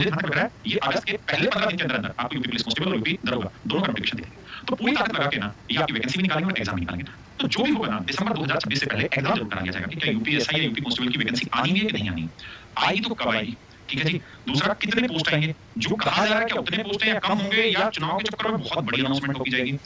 मुझे जहां तक लग रहा है ये अगस्त के पहले 15 दिन के अंदर आपको यूपी पुलिस कांस्टेबल और यूपी दरोगा दोनों का नोटिफिकेशन दे देंगे। तो पूरी ताकत लगा के ना ये आपकी वैकेंसी भी निकालेंगे और एग्जाम भी निकालेंगे। तो जो भी होगा ना दिसंबर 2026 से पहले एग्जाम जरूर करा लिया जाएगा कि क्या यूपी एसआई या यूपी कांस्टेबल की वैकेंसी आनी है कि नहीं आनी। आएगी तो कब आएगी, ठीक है जी। दूसरा कितने पोस्ट आएंगे, जो कहा जा रहा है क्या उतने पोस्ट हैं या कम होंगे, या चुनाव के चक्कर में बहुत बड़ी अनाउंसमेंट होगी जाएगी।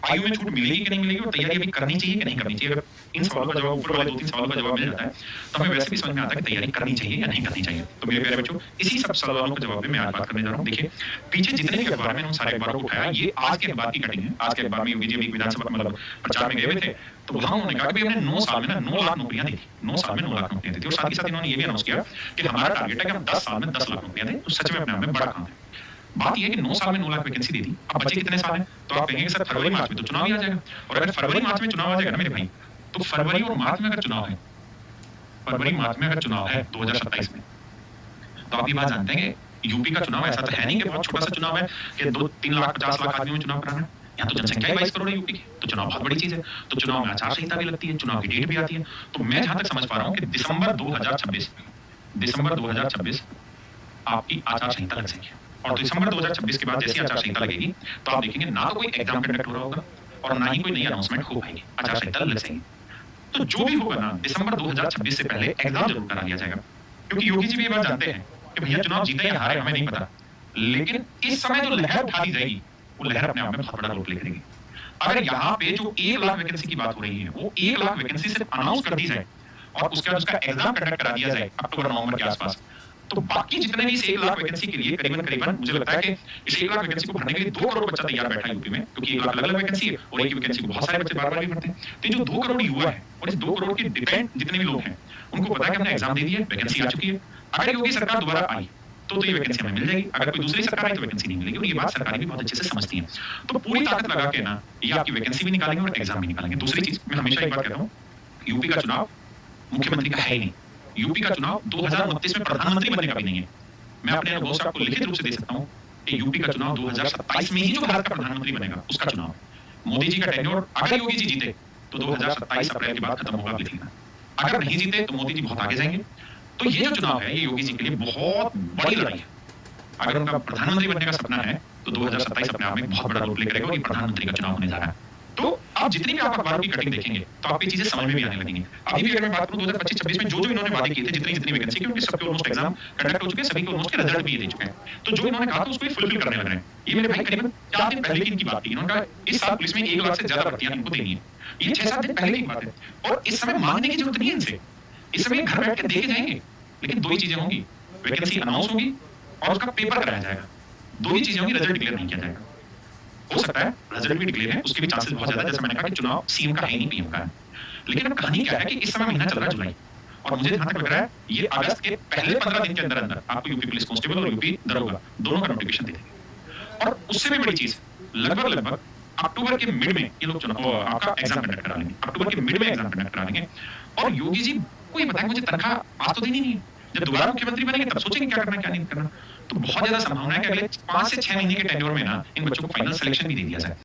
आयु में छूट मिलेगी कि नहीं मिलेगी और तैयारी अभी करनी चाहिए कि नहीं करनी चाहिए। अगर इन सवालों का जवाब ऊपर वाले 2-3 सवालों का जवाब मिल जाता है तो हमें वैसे भी समझ में आता है कि तैयारी करनी चाहिए या नहीं करनी चाहिए। तो मेरे प्यारे बच्चों इसी सब सवालों के जवाब में मैं आज बात करने जा रहा हूं। देखिए पीछे जितने भी अखबार में उन सारे अखबारों को उठाया, ये आज के अखबार की कटिंग है। आज के अखबार में योगी जी अभी विधानसभा मतलब प्रचार में गए हुए थे, तो वहां उन्होंने कहा कि हमने 9 साल में ना 9 लाख नौकरियां दी थी। 9 साल में 9 लाख नौकरियां दी थी और साथ ही साथ इन्होंने ये भी अनाउंस किया कि हमारा टारगेट है कि हम 10 साल में 10 लाख नौकरियां दें। तो सच में अपने आप में बड़ा काम है। बात यह है कि 9 साल में 9 लाख वैकेंसी दे दी। अब बचे कितने साल हैं, तो आप कहेंगे सर फरवरी मार्च में तो चुनाव ही आ जाएगा। और अगर फरवरी मार्च में चुनाव आ जाएगा ना मेरे भाई, तो फरवरी और मार्च में अगर चुनाव है, फरवरी मार्च में अगर चुनाव है 2027 में, तो आप ये बात जानते हैं कि यूपी का चुनाव ऐसा तो है नहीं कि बहुत छोटा सा चुनाव है कि 2-3 लाख 50 लाख आदमियों में चुनाव कराना है। यहाँ तो जनसंख्या ही 22 करोड़ है यूपी की, तो चुनाव बहुत बड़ी चीज है। तो चुनाव में आचार संहिता भी लगती है, चुनाव की डेट भी आती है। तो मैं जहां तक समझ पा रहा हूँ कि दिसंबर 2026 आपकी आचार संहिता लग जाएगी। और दिसंबर 2026 के बाद जैसी आचार संहिता लगेगी तो आप देखेंगे ना तो कोई एग्जाम कंडक्ट हो रहा होगा और ना ही कोई नई अनाउंसमेंट हो पाएगी, आचार संहिता लग जाएगी। तो जो भी होगा ना दिसंबर 2026 से पहले एग्जाम जरूर करा लिया जाएगा। क्योंकि योगी जी भी ये बात जानते हैं कि भैया चुनाव जीते या हारे हमें नहीं पता, लेकिन इस समय जो लहर उठा दी जाएगी वो लहर अपने आप में बहुत बड़ा रोल प्ले करेगी। अगर यहाँ पे जो 1 लाख वैकेंसी की बात हो रही है वो 1 लाख वैकेंसी सिर्फ अनाउंस कर दी जाए और उसके बाद उसका एग्जाम कंडक्ट करा दिया जाए अक्टूबर नवंबर के आसपास, तो बाकी जितने भी इस 1 लाख वैकेंसी के लिए करीबन मुझे लगता है कि इस 1 लाख वैकेंसी को भरने के लिए 2 करोड़ बच्चा तैयार बैठा है यूपी में। क्योंकि 1 लाख अलग अलग वैकेंसी है और एक ही वैकेंसी को बहुत सारे बच्चे बार-बार भी भरते हैं। तो ये जो 2 करोड़ युवा है और इस 2 करोड़ के डिपेंड जितने भी लोग हैं उनको पता है कि हमने एग्जाम दे दिया है, वैकेंसी आ चुकी है। अगर योगी सरकार दोबारा आई तो ये वैकेंसी हमें मिल जाएगी, अगर कोई दूसरी सरकार आई तो वैकेंसी नहीं मिलेगी। और ये बात सरकारें भी बहुत अच्छे से समझती हैं। तो पूरी ताकत लगा के ना ये आपकी वैकेंसी भी निकालेंगे और एग्जाम भी निकालेंगे। दूसरी चीज मैं हमेशा एक बात कहता हूँ, यूपी का चुनाव मुख्यमंत्री का है ही नहीं। यूपी का चुनाव 2029 में प्रधानमंत्री बनने का भी नहीं है। मैं अपने अनुभव से आपको लिखित रूप से दे सकता हूं कि यूपी का चुनाव 2027 में ही जो भारत का प्रधानमंत्री बनेगा उसका चुनाव। मोदी जी का टेन्योर अगर योगी जी जीते तो 2027 अप्रैल के बाद खत्म होगा, लिख लेना। अगर नहीं जीते तो मोदी जी बहुत आगे जाएंगे। तो ये जो चुनाव है ये योगी जी के लिए बहुत बड़ी लड़ाई है। अगर उनका प्रधानमंत्री बनने का सपना है तो 2027 अपने आप में बहुत बड़ा रोल प्ले करेगा और ये प्रधानमंत्री का चुनाव होने जा रहा है। तो आप जितनी भी आप अखबारों की कटिंग देखेंगे तो आपको चीजें समझ में भी आने लगेंगी। अभी भी अगर मैं बात करूं 2025-26 में जो इन्होंने वादे किए थे, जितनी वैकेंसी की उनके सबके ऑलमोस्ट एग्जाम कंडक्ट हो चुके हैं, सभी को ऑलमोस्ट के रिजल्ट भी दे चुके हैं। तो जो इन्होंने कहा था उसको फुलफिल करने लग रहे हैं। ये मेरे भाई करीबन 4 दिन पहले की इनकी बात थी। इन्होंने कहा इस साल पुलिस में 1 लाख से ज्यादा भर्तियां इनको देनी है। ये 6-7 दिन पहले की बात है और इस समय मांगने की जरूरत नहीं है इनसे। इस समय घर बैठ के देके जाएंगे, लेकिन 2 ही चीजें होंगी, वैकेंसी अनाउंस होगी और उसका पेपर कराया जाएगा। 2 ही चीजें होंगी, रिजल्ट डिक्लेयर नहीं किया जाएगा। हो सकता है रिजल्ट भी डिक्लेयर है, उसके भी चांसेस बहुत ज्यादा है। जैसे मैंने कहा कि चुनाव सीएम का है नहीं पीएम का है। लेकिन अब कहानी क्या है कि इस समय महीना चल रहा है जुलाई, और मुझे जहां तक लग रहा है ये अगस्त के पहले 15 दिन के अंदर अंदर आपको यूपी पुलिस कांस्टेबल और यूपी दरोगा दोनों का नोटिफिकेशन दे देंगे। और उससे भी बड़ी चीज लगभग अक्टूबर के मिड में ये लोग चुनाव आपका एग्जाम कंडक्ट करा लेंगे। अक्टूबर के मिड में एग्जाम कंडक्ट करा लेंगे और योगी जी को ये बताएंगे मुझे तनख्वाह आज तो देनी नहीं है, जब दोबारा मुख्यमंत्री बनेंगे तब सोचेंगे क्या करना क्या नहीं करना। तो बहुत ज्यादा संभावना है कि अगले 5 से 6 महीने के टेन्योर में ना इन बच्चों को फाइनल सिलेक्शन भी दे दिया जाए।